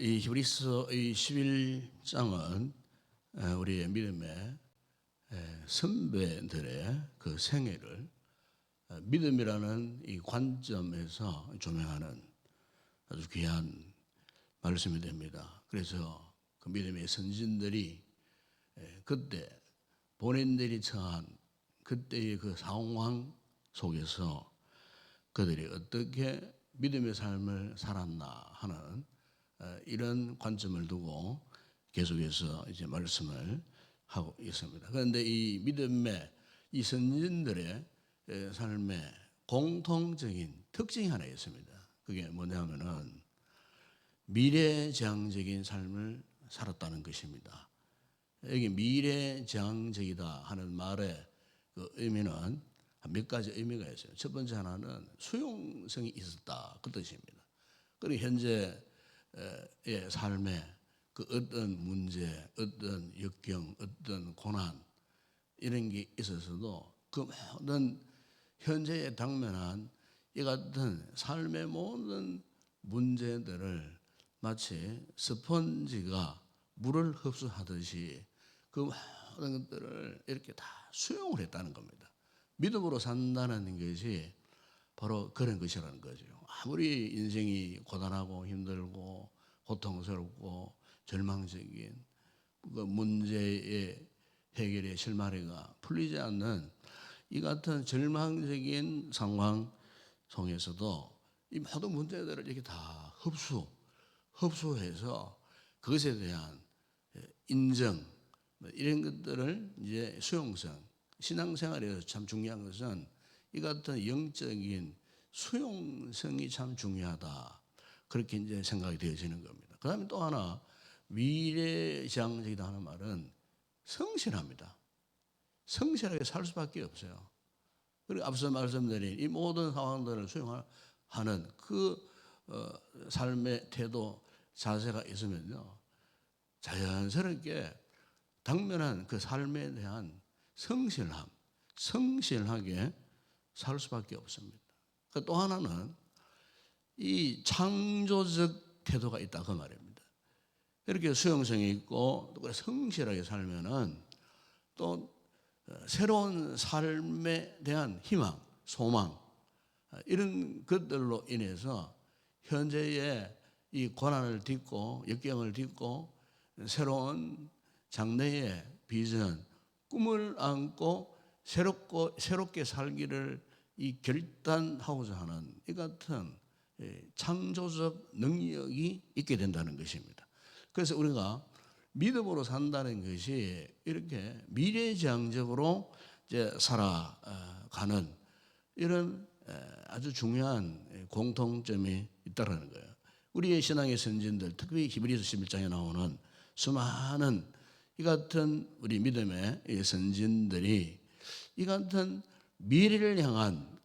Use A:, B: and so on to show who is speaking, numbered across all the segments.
A: 이 히브리서 이 11장은 우리의 믿음의 선배들의 그 생애를 믿음이라는 이 관점에서 조명하는 아주 귀한 말씀이 됩니다. 그래서 그 믿음의 선진들이 그때 본인들이 처한 그때의 그 상황 속에서 그들이 어떻게 믿음의 삶을 살았나 하는 이런 관점을 두고 계속해서 이제 말씀을 하고 있습니다. 그런데 이 믿음의 이 선진들의 삶의 공통적인 특징이 하나 있습니다. 그게 뭐냐면은 미래지향적인 삶을 살았다는 것입니다. 여기 미래지향적이다 하는 말의 그 의미는 몇 가지 의미가 있어요. 첫 번째 하나는 수용성이 있었다 그 뜻입니다. 그리고 현재의 삶에 그 어떤 문제, 어떤 역경, 어떤 고난 이런 게 있어서도 그 모든 현재에 당면한 이 같은 삶의 모든 문제들을 마치 스펀지가 물을 흡수하듯이 그 모든 것들을 이렇게 다 수용을 했다는 겁니다. 믿음으로 산다는 것이 바로 그런 것이라는 거죠. 아무리 인생이 고단하고 힘들고 고통스럽고 절망적인 그 문제의 해결의 실마리가 풀리지 않는 이 같은 절망적인 상황 속에서도 이 모든 문제들을 이렇게 다 흡수해서 그것에 대한 인정 이런 것들을 이제 수용성 신앙생활에서 참 중요한 것은 이 같은 영적인 수용성이 참 중요하다. 그렇게 이제 생각이 되어지는 겁니다. 그 다음에 또 하나 미래지향적이다 하는 말은 성실합니다. 성실하게 살 수밖에 없어요. 그리고 앞서 말씀드린 이 모든 상황들을 수용하는 그 삶의 태도 자세가 있으면요 자연스럽게 당면한 그 삶에 대한 성실하게 살 수밖에 없습니다. 또 하나는 이 창조적 태도가 있다 그 말입니다. 이렇게 수용성이 있고 또 성실하게 살면은 또 새로운 삶에 대한 희망, 소망 이런 것들로 인해서 현재의 이 고난을 딛고 역경을 딛고 새로운 장래의 비전, 꿈을 안고 새롭게 살기를 이 결단하고자 하는 이 같은 창조적 능력이 있게 된다는 것입니다. 그래서 우리가 믿음으로 산다는 것이 이렇게 미래지향적으로 이제 살아가는 이런 아주 중요한 공통점이 있다는 거예요. 우리의 신앙의 선진들, 특히 히브리서 11장에 나오는 수많은 이 같은 우리 믿음의 선진들이 이 같은 미래를 향한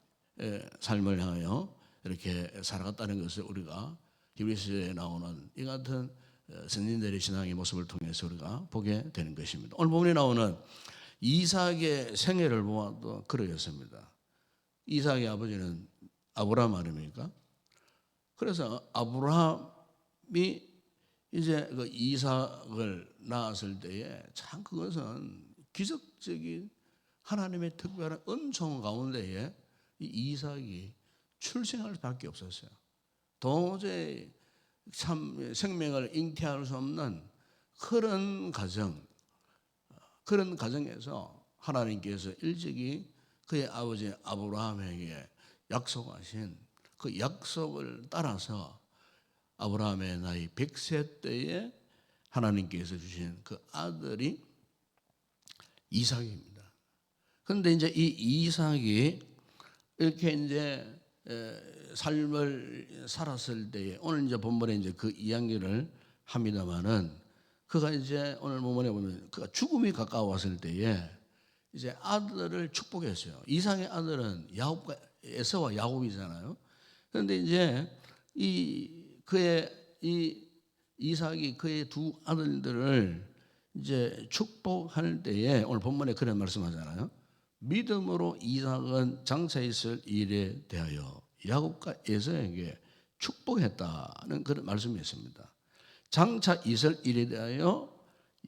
A: 삶을 향하여 이렇게 살아갔다는 것을 우리가 히브리서에 나오는 이 같은 선진들의 신앙의 모습을 통해서 우리가 보게 되는 것입니다. 오늘 본문에 나오는 이삭의 생애를 보아도 그러했습니다. 이삭의 아버지는 아브라함 아닙니까? 그래서 아브라함이 이제 그 이삭을 낳았을 때에 참 그것은 기적적인 하나님의 특별한 은총 가운데에 이 이삭이 출생할 수밖에 없었어요. 도저히 참 생명을 잉태할 수 없는 그런 가정에서 하나님께서 일찍이 그의 아버지 아브라함에게 약속하신 그 약속을 따라서 아브라함의 나이 100세 때에 하나님께서 주신 그 아들이 이삭입니다. 그런데 이제 이 이삭이 이렇게 이제 삶을 살았을 때에 오늘 이제 본문에 이제 그 이야기를 합니다만은 그가 이제 오늘 본문에 보면 그가 죽음이 가까웠을 때에 이제 아들을 축복했어요. 이삭의 아들은 야곱과 에서와 야곱이잖아요. 그런데 이제 이삭이 그의 두 아들들을 이제 축복할 때에 오늘 본문에 그런 말씀하잖아요. 믿음으로 이삭은 장차 있을 일에 대하여 야곱과 에서에게 축복했다는 그런 말씀이 있습니다. 장차 있을 일에 대하여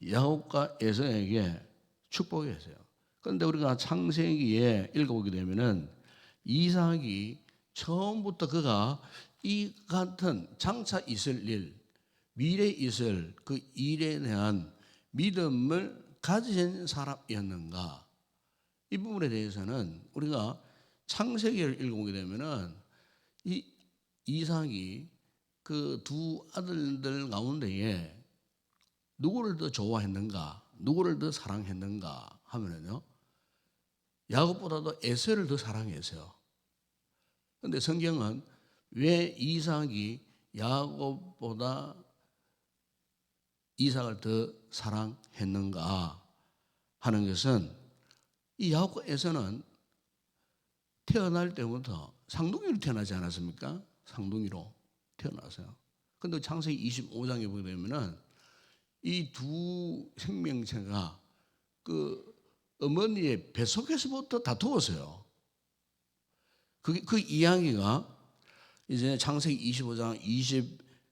A: 야곱과 에서에게 축복이 있어요. 그런데 우리가 창세기에 읽어보게 되면은 이삭이 처음부터 그가 이 같은 장차 있을 일, 미래에 있을 그 일에 대한 믿음을 가진 사람이었는가? 이 부분에 대해서는 우리가 창세기를 읽어보게 되면은 이 이삭이 그 두 아들들 가운데에 누구를 더 좋아했는가, 누구를 더 사랑했는가 하면은요, 야곱보다도 에서를 더 사랑했어요. 그런데 성경은 왜 이삭이 야곱보다 이삭을 더 사랑했는가 하는 것은 이 야곱과 에서는 태어날 때부터 상둥이로 태어나지 않았습니까? 상둥이로 태어나서요. 그런데 창세기 25장에 보게 되면은 이 두 생명체가 그 어머니의 뱃속에서부터 다투었어요. 그 이야기가 이제 창세기 25장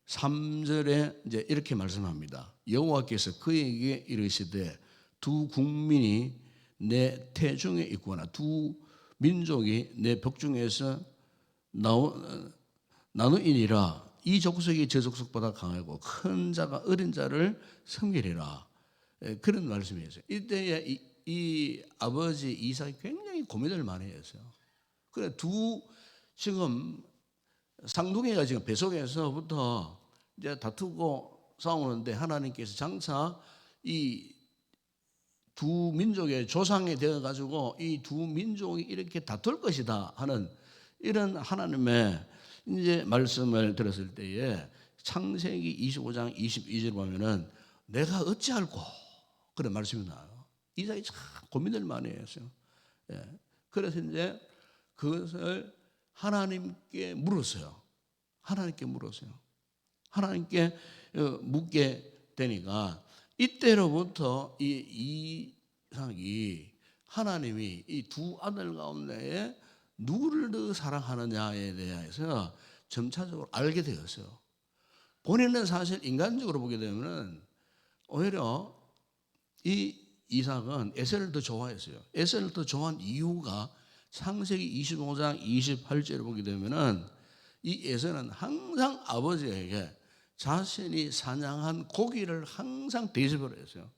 A: 23절에 이제 이렇게 말씀합니다. 여호와께서 그에게 이르시되 두 국민이 내 태중에 있거나 두 민족이 내 벽중에서 나누이니라. 이 족속이 저 족속보다 강하고 큰 자가 어린 자를 섬기리라. 그런 말씀이었어요. 이때에 이 아버지 이삭이 굉장히 고민을 많이 했어요. 그래 지금 쌍둥이가 지금 뱃속에서부터 이제 다투고 싸우는데 하나님께서 장차 이 두 민족의 조상이 되어 가지고 이 두 민족이 이렇게 다툴 것이다 하는 이런 하나님의 이제 말씀을 들었을 때에 창세기 25장 22절 보면은 내가 어찌할꼬 그런 말씀이 나와요. 이삭이 참 고민을 많이 했어요. 그래서 이제 그것을 하나님께 물었어요. 하나님께 묻게 되니까 이때로부터 이 이삭이 하나님이 이 두 아들 가운데에 누구를 더 사랑하느냐에 대해서 점차적으로 알게 되었어요. 본인은 사실 인간적으로 보게 되면 오히려 이 이삭은 에서를 더 좋아했어요. 에서를 더 좋아한 이유가 창세기 25장 28절을 보게 되면은 이 에서는 항상 아버지에게 자신이 사냥한 고기를 항상 대접을 했어요.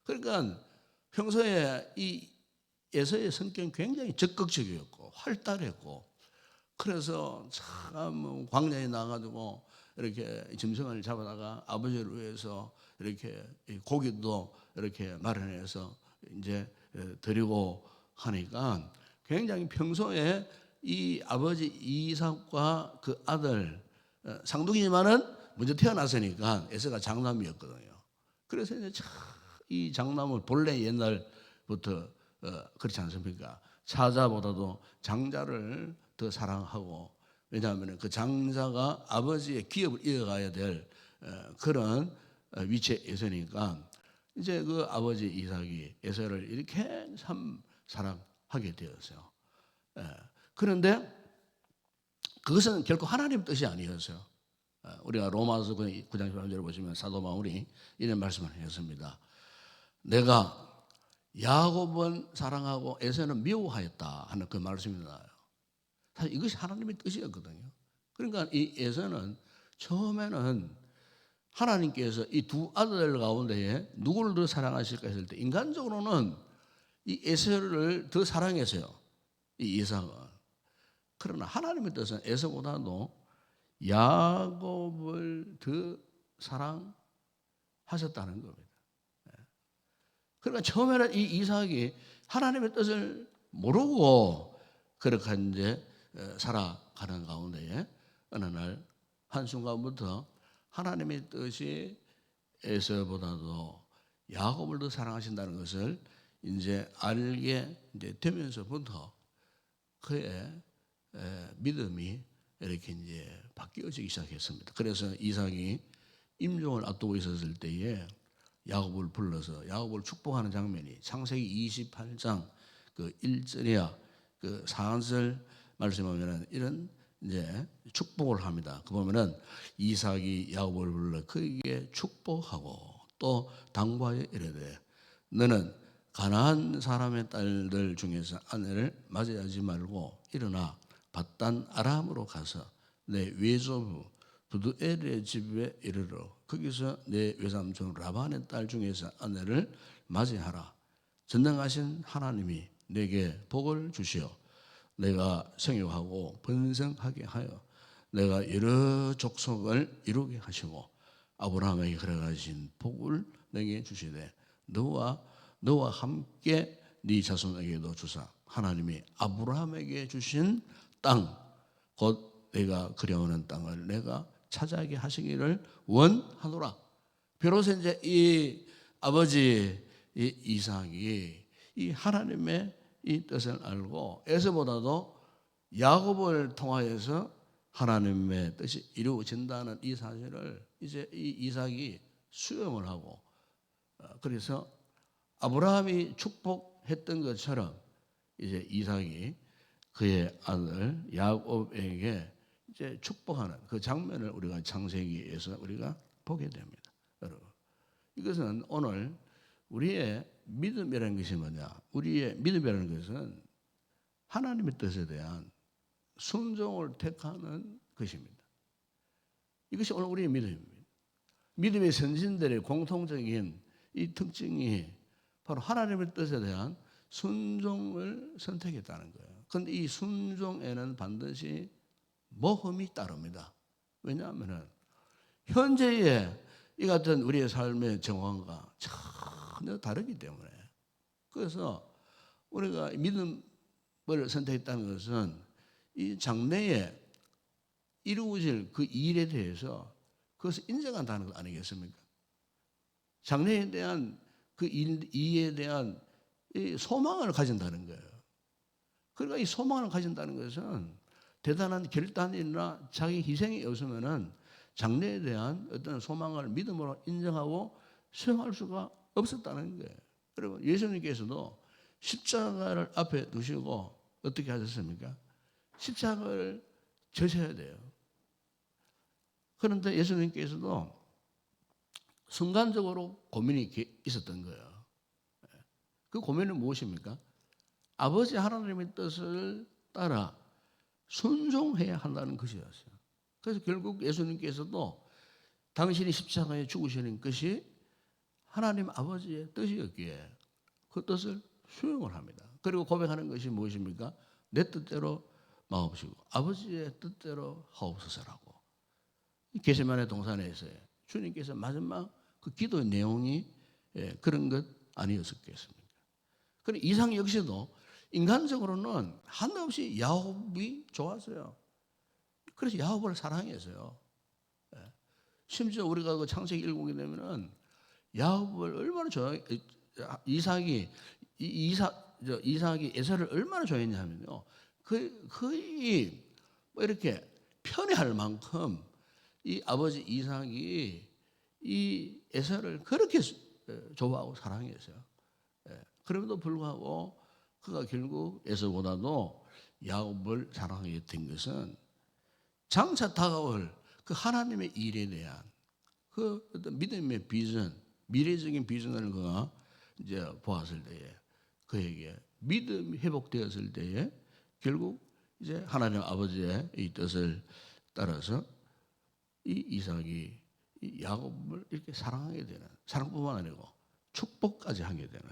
A: 그러니까 평소에 이 에서의 성격은 굉장히 적극적이었고 활달했고 그래서 참 광야에 나가지고 이렇게 짐승을 잡아다가 아버지를 위해서 이렇게 고기도 이렇게 마련해서 이제 드리고 하니까 굉장히 평소에 이 아버지 이삭과 그 아들 상둥이지만은 먼저 태어났으니까 에서가 장남이었거든요. 그래서 이제 이 장남을 본래 옛날부터 그렇지 않습니까? 사자보다도 장자를 더 사랑하고 왜냐하면 그 장자가 아버지의 기업을 이어가야 될 그런 위치에 있으니까 이제 그 아버지 이삭이 에서를 이렇게 참 사랑하게 되었어요. 그런데 그것은 결코 하나님 뜻이 아니었어요. 우리가 로마서 9장 18절을 보시면 사도 바울이 이런 말씀을 했습니다. 내가 야곱은 사랑하고 에서는 미워하였다 하는 그 말씀이 나와요. 사실 이것이 하나님의 뜻이었거든요. 그러니까 이 에서는 처음에는 하나님께서 이 두 아들 가운데에 누구를 더 사랑하실까 했을 때 인간적으로는 이 에서를 더 사랑했어요. 이 이삭은. 그러나 하나님의 뜻은 에서보다도 야곱을 더 사랑하셨다는 겁니다. 그러니까 처음에는 이 이삭이 하나님의 뜻을 모르고 그렇게 이제 살아가는 가운데에 어느 날 한순간부터 하나님의 뜻이 에서보다도 야곱을 더 사랑하신다는 것을 이제 알게 이제 되면서부터 그의 믿음이 이렇게 이제 바뀌어지기 시작했습니다. 그래서 이삭이 임종을 앞두고 있었을 때에 야곱을 불러서 야곱을 축복하는 장면이 창세기 28장 그 1절이야 그 4절 말씀하면은 이런 이제 축복을 합니다. 그 보면은 이삭이 야곱을 불러 그에게 축복하고 또 당부하여 이르되 너는 가나안 사람의 딸들 중에서 아내를 맞이하지 말고 일어나 밧단 아람으로 가서 내 외조부 부두엘의 집에 이르러 거기서 내 외삼촌 라반의 딸 중에서 아내를 맞이하라. 전능하신 하나님이 내게 복을 주시어 내가 생육하고 번성하게 하여 내가 여러 족속을 이루게 하시고 아브라함에게 허락하신 복을 내게 주시되 너와 함께 네 자손에게도 주사 하나님이 아브라함에게 주신 땅 곧 내가 그려오는 땅을 내가 차지하게 하시기를 원하노라. 비로소 이제 이 아버지 이 이삭이 이 하나님의 이 뜻을 알고 에서보다도 야곱을 통하여서 하나님의 뜻이 이루어진다는 이 사실을 이제 이 이삭이 수용을 하고 그래서 아브라함이 축복했던 것처럼 이제 이삭이 그의 아들 야곱에게 이제 축복하는 그 장면을 우리가 창세기에서 우리가 보게 됩니다. 여러분, 이것은 오늘 우리의 믿음이라는 것이 뭐냐? 우리의 믿음이라는 것은 하나님의 뜻에 대한 순종을 택하는 것입니다. 이것이 오늘 우리의 믿음입니다. 믿음의 선진들의 공통적인 이 특징이 바로 하나님의 뜻에 대한 순종을 선택했다는 거예요. 그런데 이 순종에는 반드시 모험이 따릅니다. 왜냐하면 현재의 이 같은 우리의 삶의 정황과 전혀 다르기 때문에. 그래서 우리가 믿음을 선택했다는 것은 이 장래에 이루어질 그 일에 대해서 그것을 인정한다는 것 아니겠습니까? 장래에 대한 그 일에 대한 이 소망을 가진다는 거예요. 그러니까 이 소망을 가진다는 것은 대단한 결단이나 자기 희생이 없으면은 장래에 대한 어떤 소망을 믿음으로 인정하고 수용할 수가 없었다는 거예요. 여러분, 예수님께서도 십자가를 앞에 두시고 어떻게 하셨습니까? 십자가를 져셔야 돼요. 그런데 예수님께서도 순간적으로 고민이 있었던 거예요. 그 고민은 무엇입니까? 아버지 하나님의 뜻을 따라 순종해야 한다는 것이었어요. 그래서 결국 예수님께서도 당신이 십자가에 죽으시는 것이 하나님 아버지의 뜻이었기에 그 뜻을 수용을 합니다. 그리고 고백하는 것이 무엇입니까? 내 뜻대로 마옵시고 아버지의 뜻대로 하옵소서라고. 겟세마네 동산에서 주님께서 마지막 그 기도의 내용이 그런 것 아니었겠습니까? 그리고 이삭 역시도 인간적으로는 한없이 야곱이 좋았어요. 그래서 야곱을 사랑했어요. 심지어 우리가 그 창세기 1국에 되면은 야곱을 얼마나 이삭이 에서를 얼마나 좋아했냐면요. 거의 뭐 이렇게 편애할 만큼 이 아버지 이삭이 이 에서를 그렇게 좋아하고 사랑했어요. 그럼에도 불구하고 그가 결국 에서보다도 야곱을 사랑하게 된 것은 장차 다가올 그 하나님의 일에 대한 그 어떤 믿음의 비전, 미래적인 비전을 그가 이제 보았을 때에 그에게 믿음이 회복되었을 때에 결국 이제 하나님 아버지의 이 뜻을 따라서 이 이삭이 이 야곱을 이렇게 사랑하게 되는, 사랑뿐만 아니고 축복까지 하게 되는.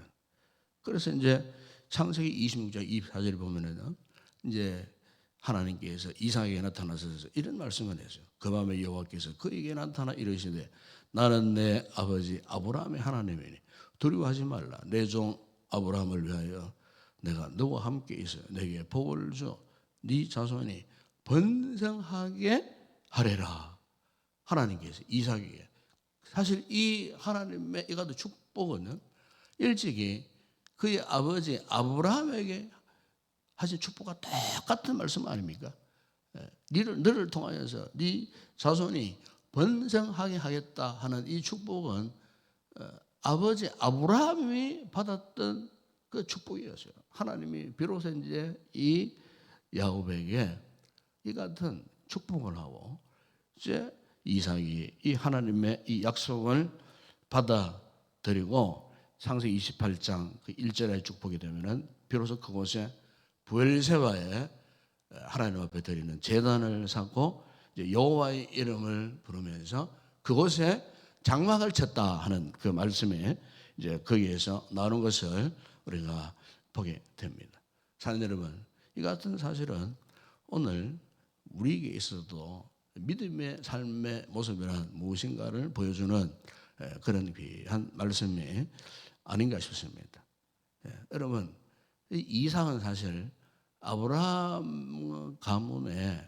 A: 그래서 이제 창세기 26장 24절을 보면은 이제 하나님께서 이삭에게 나타나셔서 이런 말씀을 했어요. 그 밤에 여호와께서 그에게 나타나 이르시되 나는 내 아버지 아브라함의 하나님이니 두려워하지 말라. 내 종 아브라함을 위하여 내가 너와 함께 있어 내게 복을 줘 네 자손이 번성하게 하리라. 하나님께서 이삭에게 사실 이 하나님의 이 같은 축복은 일찍이 그의 아버지 아브라함에게 하신 축복과 똑같은 말씀 아닙니까? 너를 통하여서 네 자손이 번성하게 하겠다 하는 이 축복은 아버지 아브라함이 받았던 그 축복이었어요. 하나님이 비로소 이제 이 야곱에게 이 같은 축복을 하고 이제 이삭이 이 하나님의 이 약속을 받아들이고 창세기 28장 그 1절에 축복이 되면은 비로소 그곳에 브엘세바에 하나님 앞에 드리는 제단을 쌓고 여호와의 이름을 부르면서 그곳에 장막을 쳤다 하는 그 말씀이 이제 거기에서 나오는 것을 우리가 보게 됩니다. 사는 여러분, 이 같은 사실은 오늘 우리에게 있어도 믿음의 삶의 모습이란 무엇인가를 보여주는 그런 귀한 말씀이 아닌가 싶습니다. 여러분, 이삭은 사실 아브라함 가문의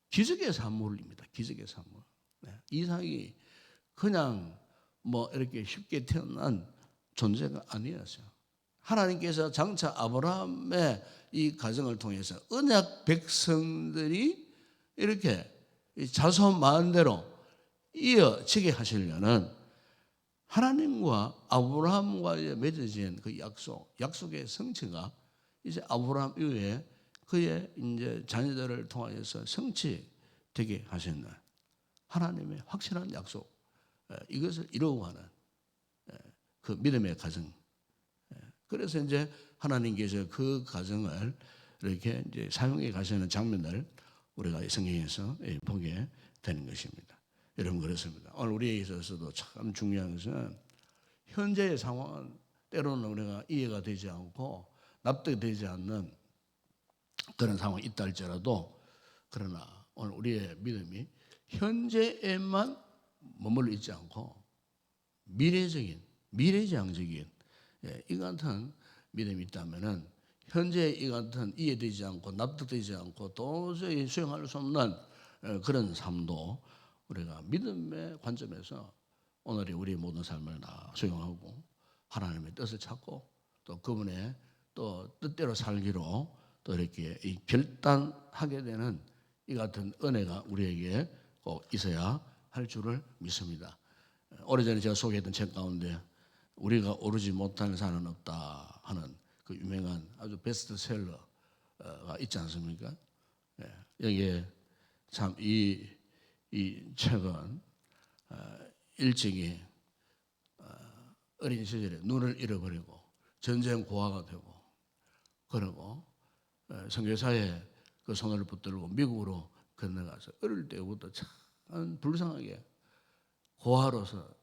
A: 기적의 산물입니다. 기적의 산물. 이삭이 그냥 뭐 이렇게 쉽게 태어난 존재가 아니었어요. 하나님께서 장차 아브라함의 이 가정을 통해서 언약 백성들이 이렇게 자손 마음대로 이어지게 하시려는 하나님과 아브라함과 맺어진 그 약속의 성취가 이제 아브라함 이후에 그의 이제 자녀들을 통하여서 성취되게 하셨는 하나님의 확실한 약속, 이것을 이루어가는 그 믿음의 가정. 그래서 이제 하나님께서 그 가정을 이렇게 이제 사용해 가시는 장면을 우리가 성경에서 보게 되는 것입니다. 여러분, 그렇습니다. 오늘 우리에게 있어서도 참 중요한 것은 현재의 상황은 때로는 우리가 이해가 되지 않고 납득되지 않는 그런 상황이 있다 할지라도, 그러나 오늘 우리의 믿음이 현재에만 머물러 있지 않고 미래지향적인 이 같은 믿음이 있다면은 현재 이 같은 이해되지 않고 납득되지 않고 도저히 수용할 수 없는 그런 삶도 우리가 믿음의 관점에서 오늘의 우리 모든 삶을 다 수용하고 하나님의 뜻을 찾고 또 그분의 또 뜻대로 살기로 또 이렇게 결단하게 되는 이 같은 은혜가 우리에게 꼭 있어야 할 줄을 믿습니다. 오래전에 제가 소개했던 책 가운데 우리가 오르지 못할 산은 없다 하는 그 유명한 아주 베스트셀러가 있지 않습니까? 여기에 참 이 책은 일찍이 어린 시절에 눈을 잃어버리고 전쟁 고아가 되고 그러고 선교사에 그 손을 붙들고 미국으로 건너가서 어릴 때부터 참 불쌍하게 고아로서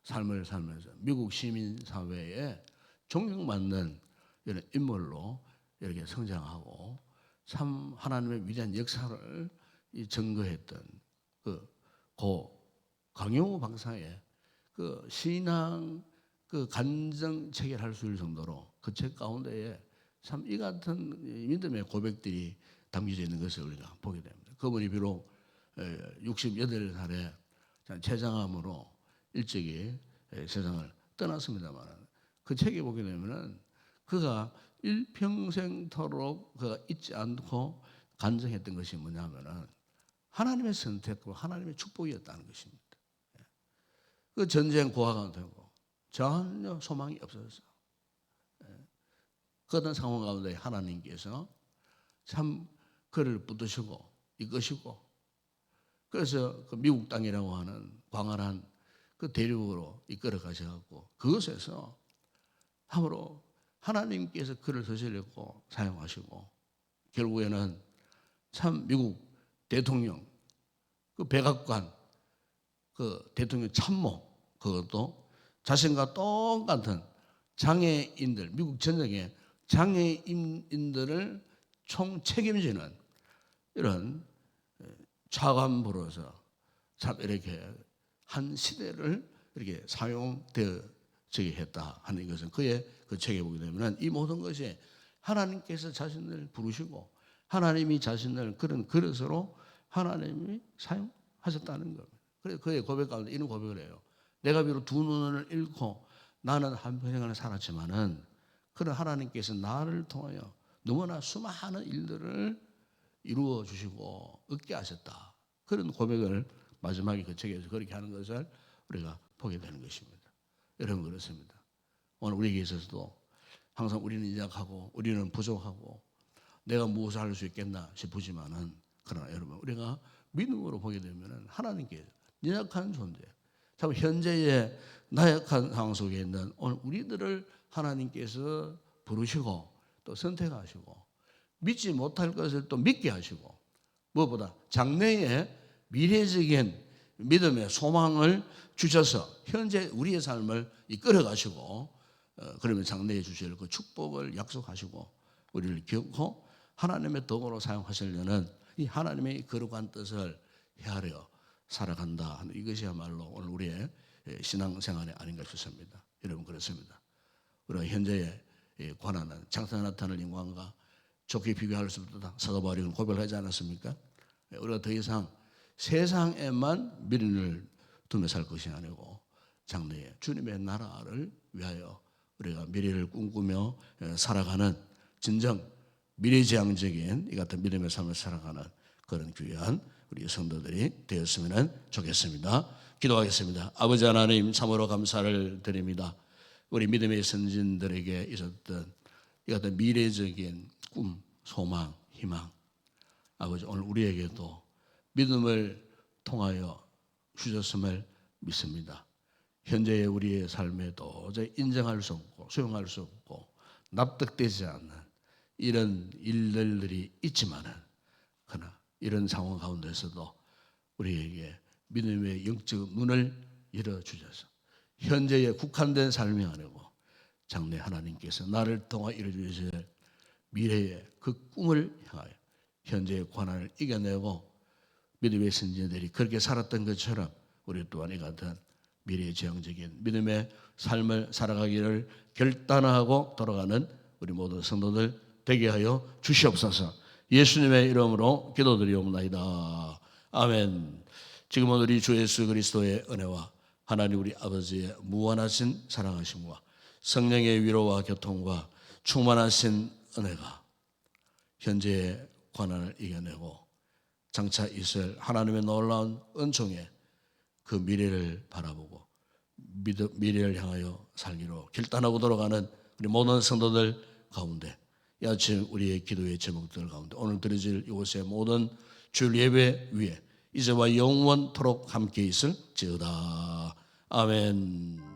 A: 삶을 살면서 미국 시민 사회에 존경받는 이런 인물로 이렇게 성장하고 참 하나님의 위대한 역사를 증거했던 고 강용우 박사의 그 신앙 그 간증 체계를 할 수 있을 정도로 그 책 가운데에 참 이 같은 믿음의 고백들이 담겨져 있는 것을 우리가 보게 됩니다. 그분이 비록 68살에 췌장암으로 일찍이 세상을 떠났습니다만 그 책에 보게 되면은 그가 일평생토록 그가 잊지 않고 간증했던 것이 뭐냐면은 하나님의 선택과 하나님의 축복이었다는 것입니다. 그 전쟁 고아가 되고 전혀 소망이 없었어요. 그런 상황 가운데 하나님께서 참 그를 붙드시고 이끄시고 그래서 그 미국 땅이라고 하는 광활한 그 대륙으로 이끌어 가셔갖고 그것에서 함으로 하나님께서 그를 서실렸고 사용하시고 결국에는 참 미국 대통령 그 백악관 그 대통령 참모 그것도 자신과 똑같은 장애인들 미국 전역의 장애인들을 총 책임지는 이런 차관부로서 참 이렇게 한 시대를 이렇게 사용되어지게 했다 하는 것은 그의 그 책에 보게 되면 이 모든 것이 하나님께서 자신을 부르시고 하나님이 자신을 그런 그릇으로 하나님이 사용하셨다는 겁니다. 그래서 그의 고백 가운데 이런 고백을 해요. 내가 비록 두 눈을 잃고 나는 한평생을 살았지만은 그런 하나님께서 나를 통하여 너무나 수많은 일들을 이루어 주시고 얻게 하셨다. 그런 고백을 마지막에 그 책에서 그렇게 하는 것을 우리가 보게 되는 것입니다. 여러분, 그렇습니다. 오늘 우리에게 있어서도 항상 우리는 연약하고 우리는 부족하고 내가 무엇을 할 수 있겠나 싶으지만은 그러나 여러분 우리가 믿음으로 보게 되면 하나님께 연약한 존재, 참 현재의 나약한 상황 속에 있는 오늘 우리들을 하나님께서 부르시고 또 선택하시고 믿지 못할 것을 또 믿게 하시고 무엇보다 장래의 미래적인 믿음의 소망을 주셔서 현재 우리의 삶을 이끌어 가시고 그러면 장래에 주실 그 축복을 약속하시고 우리를 기억하고 하나님의 덕으로 사용하시려는 이 하나님의 거룩한 뜻을 헤아려 살아간다 하는 이것이야말로 오늘 우리의 신앙생활이 아닌가 싶습니다. 여러분 그렇습니다. 우리가 현재에 관하는 장세에 나타날 인간과 좋게 비교할 수 없다 사도 바울이 고백을 하지 않았습니까? 우리가 더 이상 세상에만 미련을 두며 살 것이 아니고 장래에 주님의 나라를 위하여 우리가 미래를 꿈꾸며 살아가는 진정 미래지향적인 이 같은 믿음의 삶을 살아가는 그런 귀한 우리 성도들이 되었으면 좋겠습니다. 기도하겠습니다. 아버지 하나님 참으로 감사를 드립니다. 우리 믿음의 선진들에게 있었던 이 같은 미래적인 꿈, 소망, 희망 아버지 오늘 우리에게도 믿음을 통하여 주셨음을 믿습니다. 현재의 우리의 삶에 도저히 인정할 수 없고 수용할 수 없고 납득되지 않는 이런 일들이 있지만은 그러나 이런 상황 가운데서도 우리에게 믿음의 영적 눈을 열어주셔서 현재에 국한된 삶이 아니고 장래 하나님께서 나를 통해 이루어주실 미래의 그 꿈을 향하여 현재의 고난을 이겨내고 믿음의 선지자들이 그렇게 살았던 것처럼 우리 또한 이 같은 미래지향적인 믿음의 삶을 살아가기를 결단하고 돌아가는 우리 모든 성도들 되게 하여 주시옵소서. 예수님의 이름으로 기도드리옵나이다. 아멘. 지금은 우리 주 예수 그리스도의 은혜와 하나님 우리 아버지의 무한하신 사랑하심과 성령의 위로와 교통과 충만하신 은혜가 현재의 고난을 이겨내고 장차 있을 하나님의 놀라운 은총에 그 미래를 바라보고 미래를 향하여 살기로 결단하고 돌아가는 우리 모든 성도들 가운데 이 아침 우리의 기도의 제목들 가운데 오늘 드려질 이곳의 모든 주일 예배 위에 이제와 영원토록 함께 있을지어다. 아멘.